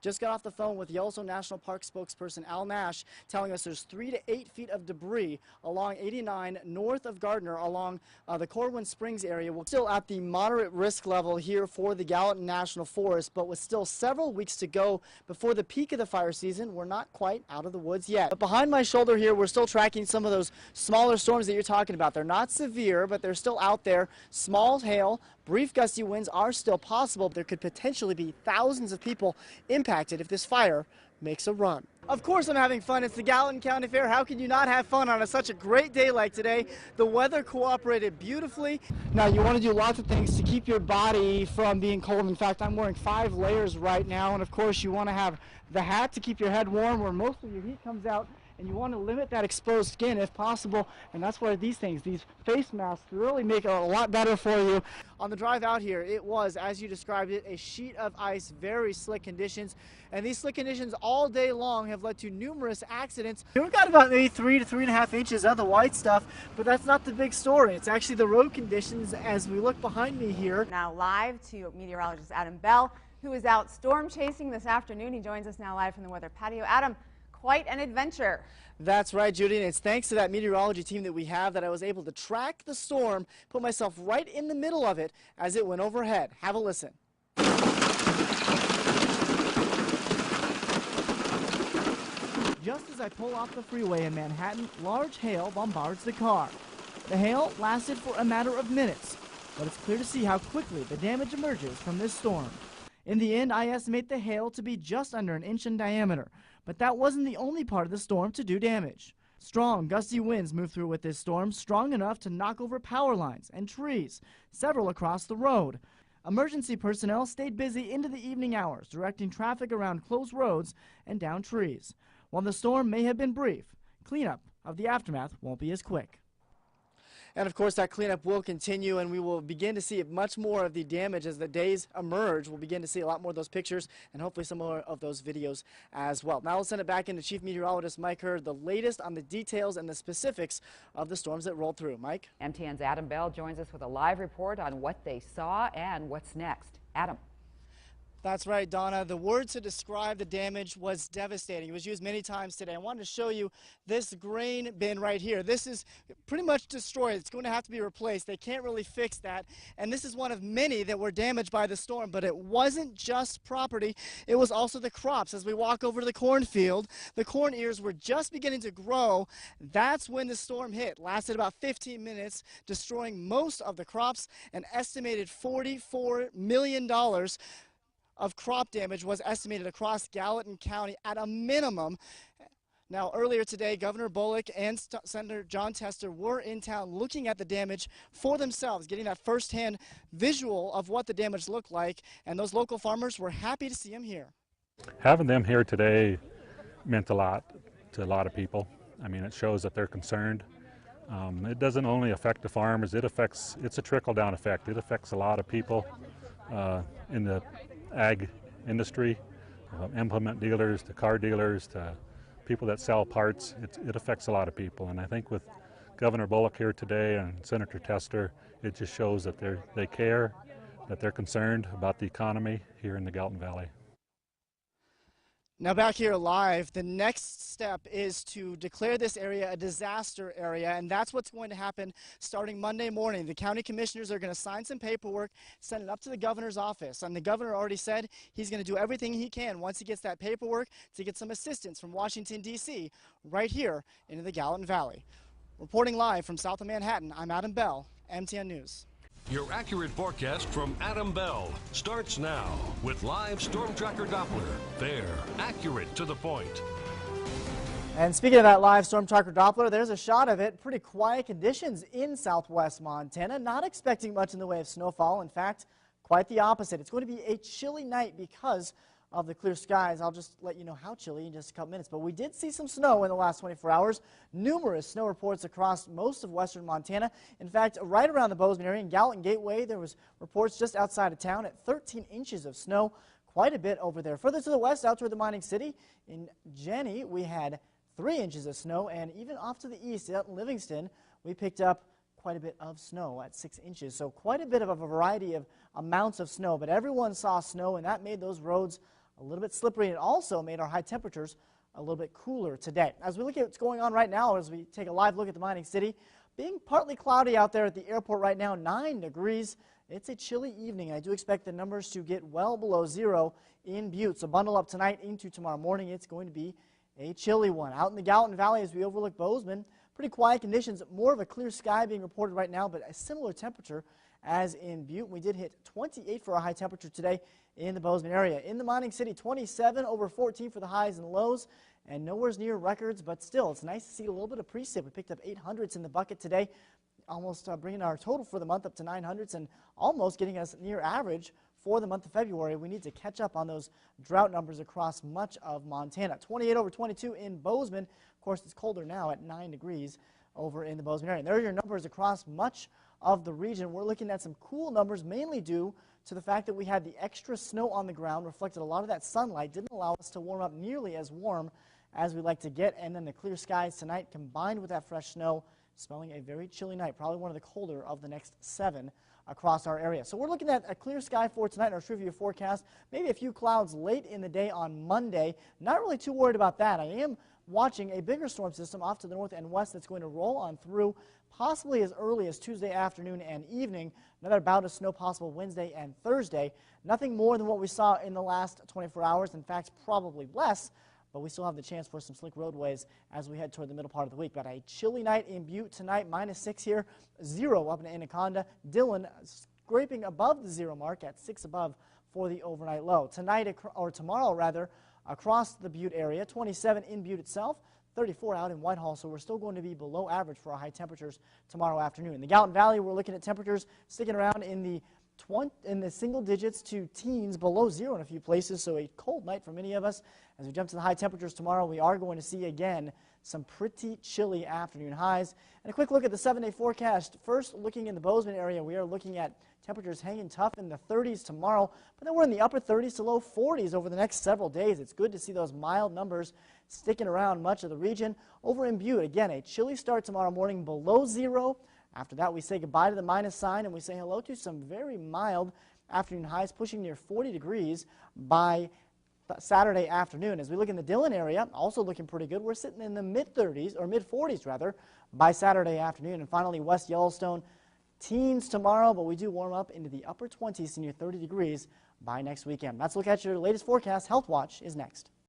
Just got off the phone with Yellowstone National Park spokesperson Al Nash telling us there's 3 to 8 feet of debris along 89 north of Gardner along the Corwin Springs area. We're still at the moderate risk level here for the Gallatin National Forest, but with still several weeks to go before the peak of the fire season, we're not quite out of the woods yet. But behind my shoulder here, we're still tracking some of those smaller storms that you're talking about. They're not severe, but they're still out there. Small hail, brief gusty winds are still possible. There could potentially be thousands of people impacted if this fire makes a run. Of course I'm having fun. It's the Gallatin County Fair. How can you not have fun on such a great day like today? The weather cooperated beautifully. Now you want to do lots of things to keep your body from being cold. In fact, I'm wearing 5 layers right now, and of course you want to have the hat to keep your head warm where most of your heat comes out, and you want to limit that exposed skin if possible, and that's where these face masks really make it a lot better for you. On the drive out here, it was, as you described it, a sheet of ice, very slick conditions, and these slick conditions all day long have led to numerous accidents. We've got about maybe 3 to 3.5 inches of the white stuff, but that's not the big story. It's actually the road conditions as we look behind me here. Now live to meteorologist Adam Bell, who is out storm chasing this afternoon. He joins us now live from the weather patio. Adam, quite an adventure. That's right, Judy, and it's thanks to that meteorology team that we have that I was able to track the storm, put myself right in the middle of it as it went overhead. Have a listen. Just as I pull off the freeway in Manhattan, large hail bombards the car. The hail lasted for a matter of minutes, but it's clear to see how quickly the damage emerges from this storm. In the end, I estimate the hail to be just under 1 inch in diameter. But that wasn't the only part of the storm to do damage. Strong, gusty winds moved through with this storm, strong enough to knock over power lines and trees, several across the road. Emergency personnel stayed busy into the evening hours, directing traffic around closed roads and down trees. While the storm may have been brief, cleanup of the aftermath won't be as quick. And of course that cleanup will continue, and we will begin to see much more of the damage as the days emerge. We'll begin to see a lot more of those pictures and hopefully some more of those videos as well. Now we'll send it back into Chief Meteorologist Mike Hurd, the latest on the details and the specifics of the storms that rolled through. Mike? MTN's Adam Bell joins us with a live report on what they saw and what's next. Adam. That's right, Donna. The word to describe the damage was devastating. It was used many times today. I wanted to show you this grain bin right here. This is pretty much destroyed. It's going to have to be replaced. They can't really fix that. And this is one of many that were damaged by the storm. But it wasn't just property. It was also the crops. As we walk over to the cornfield, the corn ears were just beginning to grow. That's when the storm hit. Lasted about 15 minutes, destroying most of the crops. An estimated $44 million of crop damage was estimated across Gallatin County at a minimum. Now, earlier today, Governor Bullock and Senator John Tester were in town looking at the damage for themselves, getting that firsthand visual of what the damage looked like, and those local farmers were happy to see him here. Having them here today meant a lot to a lot of people. I mean, it shows that they're concerned. It doesn't only affect the farmers, it's a trickle-down effect. It affects a lot of people in the ag industry, implement dealers to car dealers to people that sell parts. It affects a lot of people, and I think with Governor Bullock here today and Senator Tester, it just shows that they care, that they're concerned about the economy here in the Gallatin Valley. Now back here live, the next step is to declare this area a disaster area, and that's what's going to happen starting Monday morning. The county commissioners are going to sign some paperwork, send it up to the governor's office, and the governor already said he's going to do everything he can once he gets that paperwork to get some assistance from Washington, D.C. right here into the Gallatin Valley. Reporting live from south of Manhattan, I'm Adam Bell, MTN News. Your accurate forecast from Adam Bell starts now with live Storm Tracker Doppler. Fair, accurate, to the point. And speaking of that live Storm Tracker Doppler, there's a shot of it. Pretty quiet conditions in southwest Montana. Not expecting much in the way of snowfall. In fact, quite the opposite. It's going to be a chilly night because of the clear skies. I'll just let you know how chilly in just a couple minutes. But we did see some snow in the last 24 hours. Numerous snow reports across most of western Montana. In fact, right around the Bozeman area in Gallatin Gateway, there was reports just outside of town at 13 inches of snow. Quite a bit over there. Further to the west, out toward the mining city, in Jenny, we had 3 inches of snow. And even off to the east, out in Livingston, we picked up quite a bit of snow at 6 inches. So quite a bit of a variety of amounts of snow. But everyone saw snow, and that made those roads a little bit slippery, and it also made our high temperatures a little bit cooler today. As we look at what's going on right now, as we take a live look at the mining city, being partly cloudy out there at the airport right now, 9 degrees. It's a chilly evening. I do expect the numbers to get well below zero in Butte. So bundle up tonight into tomorrow morning. It's going to be a chilly one. Out in the Gallatin Valley as we overlook Bozeman, pretty quiet conditions. More of a clear sky being reported right now, but a similar temperature as in Butte. We did hit 28 for our high temperature today in the Bozeman area. In the mining city, 27 over 14 for the highs and lows, and nowhere's near records, but still, it's nice to see a little bit of precip. We picked up 800s in the bucket today, almost bringing our total for the month up to 900s and almost getting us near average for the month of February. We need to catch up on those drought numbers across much of Montana. 28 over 22 in Bozeman. Of course, it's colder now at 9 degrees over in the Bozeman area. And there are your numbers across much of the region. We're looking at some cool numbers, mainly due to the fact that we had the extra snow on the ground, reflected a lot of that sunlight, didn't allow us to warm up nearly as warm as we like to get. And then the clear skies tonight combined with that fresh snow, spelling a very chilly night, probably one of the colder of the next 7 across our area. So we're looking at a clear sky for tonight in our True View forecast. Maybe a few clouds late in the day on Monday. Not really too worried about that. I am watching a bigger storm system off to the north and west that's going to roll on through possibly as early as Tuesday afternoon and evening. Another bout of snow possible Wednesday and Thursday. Nothing more than what we saw in the last 24 hours. In fact, probably less. But we still have the chance for some slick roadways as we head toward the middle part of the week. But a chilly night in Butte tonight, -6 here, 0 up in Anaconda. Dillon scraping above the 0 mark at 6 above for the overnight low. Tonight, or tomorrow rather, across the Butte area, 27 in Butte itself, 34 out in Whitehall, so we're still going to be below average for our high temperatures tomorrow afternoon. In the Gallatin Valley, we're looking at temperatures sticking around in the single digits to teens, below 0 in a few places, so a cold night for many of us. As we jump to the high temperatures tomorrow, we are going to see again some pretty chilly afternoon highs. And a quick look at the 7-day forecast. First, looking in the Bozeman area, we are looking at temperatures hanging tough in the 30s tomorrow, but then we're in the upper 30s to low 40s over the next several days. It's good to see those mild numbers sticking around much of the region. Over in Butte, again, a chilly start tomorrow morning, below 0. After that, we say goodbye to the minus sign, and we say hello to some very mild afternoon highs, pushing near 40 degrees by Saturday afternoon. As we look in the Dillon area, also looking pretty good. We're sitting in the mid-30s, or mid-40s rather, by Saturday afternoon. And finally, West Yellowstone, teens tomorrow, but we do warm up into the upper 20s to near 30 degrees by next weekend. Let's look at your latest forecast. Health Watch is next.